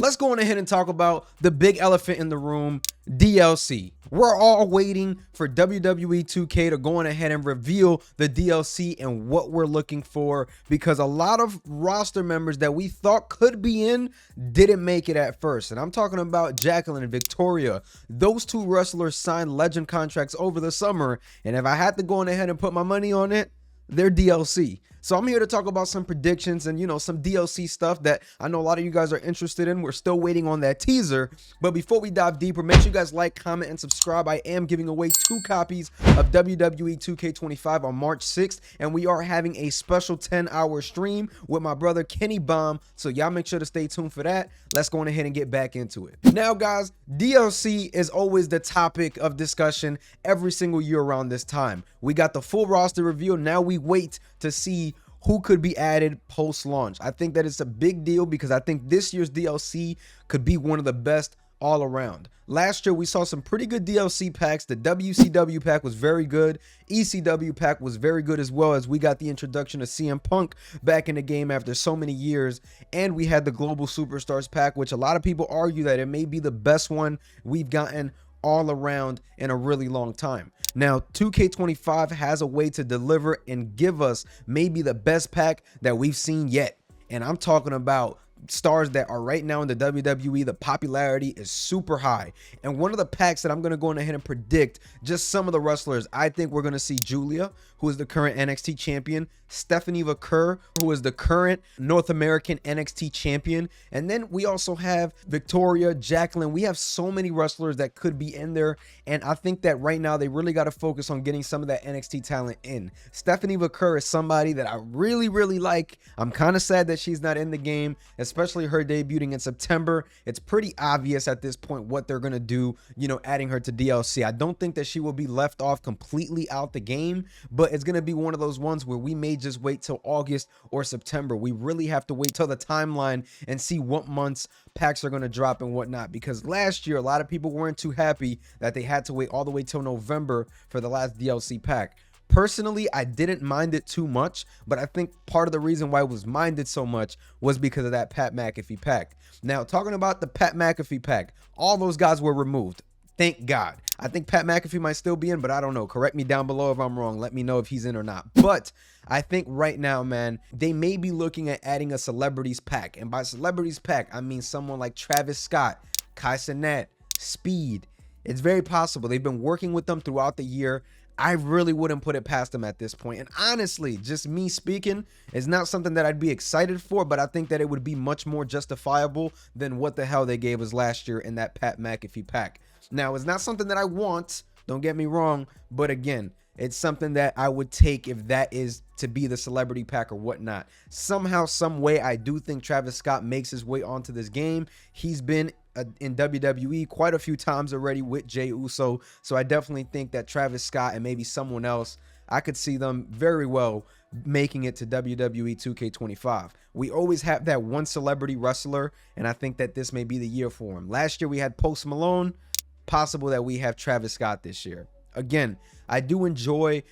let's go on ahead and talk about the big elephant in the room, DLC. We're all waiting for WWE 2K to go on ahead and reveal the DLC and what we're looking for, because a lot of roster members that we thought could be in didn't make it at first. And I'm talking about Jacqueline and Victoria. Those two wrestlers signed legend contracts over the summer, and if I had to go on ahead and put my money on it, they're DLC. So I'm here to talk about some predictions and, some DLC stuff that I know a lot of you guys are interested in. We're still waiting on that teaser. But before we dive deeper, make sure you guys like, comment, and subscribe. I am giving away 2 copies of WWE 2K25 on March 6th. And we are having a special 10-hour stream with my brother Kenny Bomb. So y'all make sure to stay tuned for that. Let's go on ahead and get back into it. Now, guys, DLC is always the topic of discussion every single year around this time. We got the full roster reveal. Now we wait to see who could be added post-launch. I think that it's a big deal because I think this year's DLC could be one of the best all around. Last year, we saw some pretty good DLC packs. The WCW pack was very good. ECW pack was very good as well, as we got the introduction of CM Punk back in the game after so many years. And we had the Global Superstars pack, which a lot of people argue that it may be the best one we've gotten all around in a really long time. Now, 2K25 has a way to deliver and give us maybe the best pack that we've seen yet. And I'm talking about stars that are right now in the WWE. The popularity is super high. And one of the packs that I'm going to go ahead and predict just some of the wrestlers, I think we're going to see Julia, who is the current NXT champion, Stephanie McCurr, who is the current North American NXT champion. And then we also have Victoria, Jacqueline. We have so many wrestlers that could be in there. And I think that right now they really got to focus on getting some of that NXT talent in. Stephanie McCurr is somebody that I really, really like. I'm kind of sad that she's not in the game, especially her debuting in September. It's pretty obvious at this point what they're going to do, adding her to DLC. I don't think that she will be left off completely out the game, but it's going to be one of those ones where we may just wait till August or September. We really have to wait till the timeline and see what months packs are going to drop and whatnot, because last year a lot of people weren't too happy that they had to wait all the way till November for the last DLC pack. Personally, I didn't mind it too much, but I think part of the reason why it was minded so much was because of that Pat McAfee pack. Now, talking about the Pat McAfee pack, all those guys were removed. Thank God. I think Pat McAfee might still be in, but I don't know. Correct me down below if I'm wrong. Let me know if he's in or not. But I think right now, man, they may be looking at adding a celebrities pack. And by celebrities pack, I mean someone like Travis Scott, Kai Cenat, Speed. It's very possible. They've been working with them throughout the year. I really wouldn't put it past them at this point. And honestly, just me speaking, is not something that I'd be excited for, but I think that it would be much more justifiable than what the hell they gave us last year in that Pat McAfee pack. Now, it's not something that I want, don't get me wrong, but again, it's something that I would take if that is to be the celebrity pack or whatnot. Somehow, some way, I do think Travis Scott makes his way onto this game. He's been in WWE quite a few times already with Jey Uso, so I definitely think that Travis Scott and maybe someone else, I could see them very well making it to WWE 2K25. We always have that one celebrity wrestler, and I think that this may be the year for him. Last year we had Post Malone. Possible that we have Travis Scott this year. Again, I do enjoy,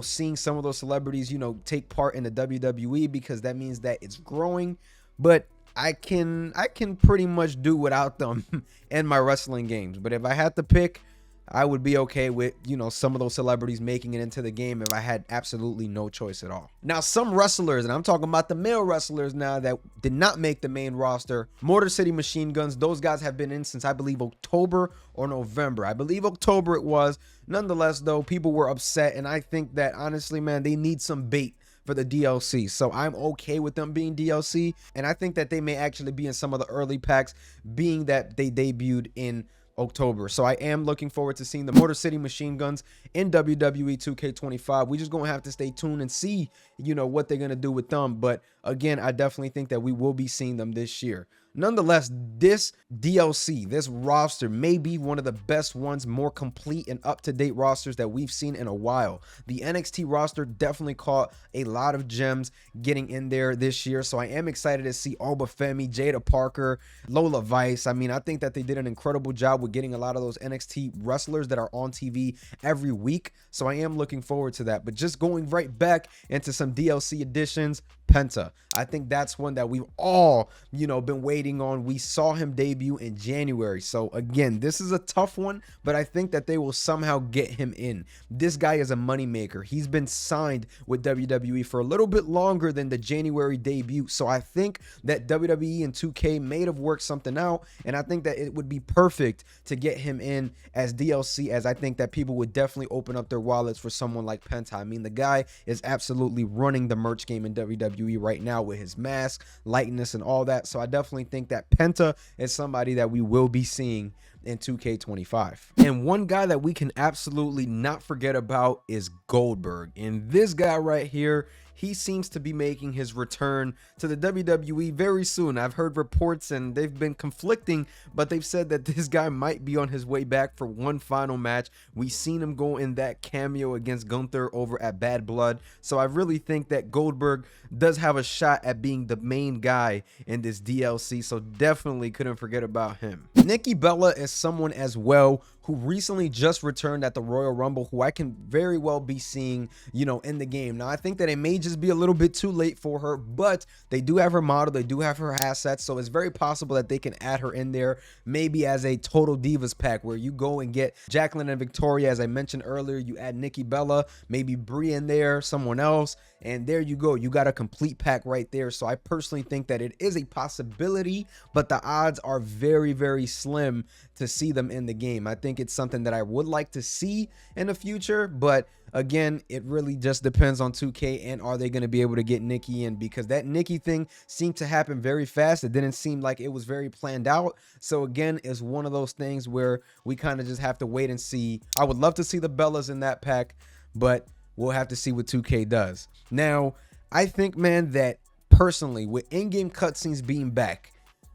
seeing some of those celebrities, take part in the WWE, because that means that it's growing, but I can pretty much do without them in my wrestling games. But if I had to pick, I would be okay with, some of those celebrities making it into the game if I had absolutely no choice at all. Now, some wrestlers, and I'm talking about the male wrestlers now that did not make the main roster, Motor City Machine Guns, those guys have been in since I believe October or November. I believe October it was. Nonetheless, though, people were upset, and I think that honestly, man, they need some bait for the DLC. So I'm okay with them being DLC, and I think that they may actually be in some of the early packs, being that they debuted in October. So I am looking forward to seeing the Motor City Machine Guns in WWE 2K25. We just gonna have to stay tuned and see, what they're gonna do with them. But again, I definitely think that we will be seeing them this year. Nonetheless, this DLC, this roster may be one of the best ones, more complete and up-to-date rosters that we've seen in a while. The NXT roster definitely caught a lot of gems getting in there this year, so I am excited to see Alba Femi, Jada Parker, Lola Vice. I mean, I think that they did an incredible job with getting a lot of those NXT wrestlers that are on TV every week, so I am looking forward to that. But just going right back into some DLC additions, Penta. I think that's one that we've all, been waiting on. We saw him debut in January. So again, this is a tough one, but I think that they will somehow get him in. This guy is a moneymaker. He's been signed with WWE for a little bit longer than the January debut. So I think that WWE and 2K may have worked something out, and I think that it would be perfect to get him in as DLC, as I think that people would definitely open up their wallets for someone like Penta. I mean, the guy is absolutely running the merch game in WWE right now with his mask, lightness, and all that. So I definitely think that Penta is somebody that we will be seeing in 2K25. And one guy that we can absolutely not forget about is Goldberg. And this guy right here, he seems to be making his return to the WWE very soon. I've heard reports and they've been conflicting, but they've said that this guy might be on his way back for one final match. We've seen him go in that cameo against Gunther over at Bad Blood. So I really think that Goldberg does have a shot at being the main guy in this DLC. So definitely couldn't forget about him. Nikki Bella is someone as well who recently just returned at the Royal Rumble, who I can very well be seeing, in the game. Now, I think that it may just be a little bit too late for her, but they do have her model, they do have her assets, so it's very possible that they can add her in there, maybe as a Total Divas pack, where you go and get Jacqueline and Victoria, as I mentioned earlier, you add Nikki Bella, maybe Brie in there, someone else, and there you go. You got a complete pack right there. So I personally think that it is a possibility, but the odds are very, very slim to see them in the game. I think it's something that I would like to see in the future, but again, it really just depends on 2K and are they going to be able to get Nikki in, because that Nikki thing seemed to happen very fast. It didn't seem like it was very planned out. So again, it's one of those things where we kind of just have to wait and see. I would love to see the Bellas in that pack, but we'll have to see what 2K does. Now, I think, man, that personally, with in-game cutscenes being back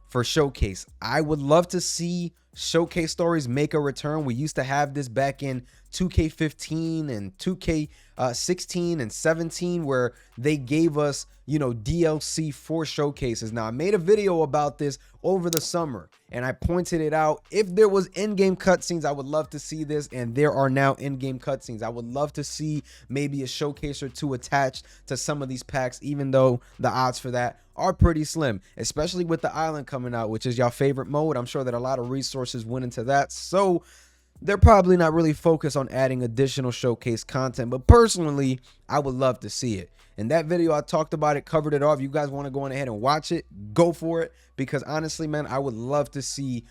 for Showcase, I would love to see Showcase stories make a return. We used to have this back in 2K15 and 2K16 and 17, where they gave us, DLC for Showcases. Now, I made a video about this over the summer, and I pointed it out. If there was in-game cutscenes, I would love to see this, and there are now in-game cutscenes. I would love to see maybe a showcase or two attached to some of these packs, even though the odds for that are pretty slim, especially with the island coming out, which is your favorite mode. I'm sure that a lot of resources went into that, so they're probably not really focused on adding additional showcase content, but personally, I would love to see it. In that video, I talked about it, covered it all. If you guys want to go on ahead and watch it, go for it, because honestly, man, I would love to see,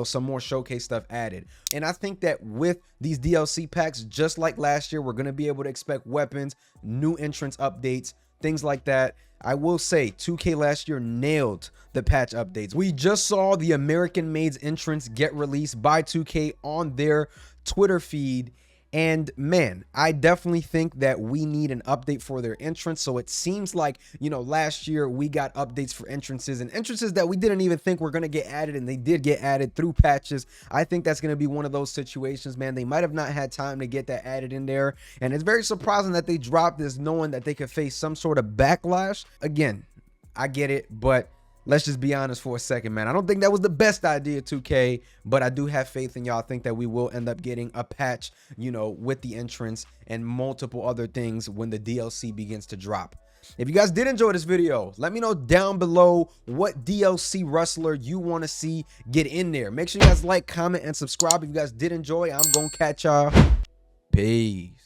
some more showcase stuff added. And I think that with these DLC packs, just like last year, we're going to be able to expect weapons, new entrance updates, things like that. I will say 2K last year nailed the patch updates. We just saw the American Maids entrance get released by 2K on their Twitter feed. And man, I definitely think that we need an update for their entrance. So it seems like, last year we got updates for entrances, and entrances that we didn't even think were going to get added, and they did get added through patches. I think that's going to be one of those situations, man. They might have not had time to get that added in there. And it's very surprising that they dropped this knowing that they could face some sort of backlash. Again, I get it, but let's just be honest for a second, man. I don't think that was the best idea, 2K, but I do have faith in y'all. I think that we will end up getting a patch, with the entrance and multiple other things when the DLC begins to drop. If you guys did enjoy this video, let me know down below what DLC wrestler you want to see get in there. Make sure you guys like, comment, and subscribe if you guys did enjoy. I'm going to catch y'all. Peace.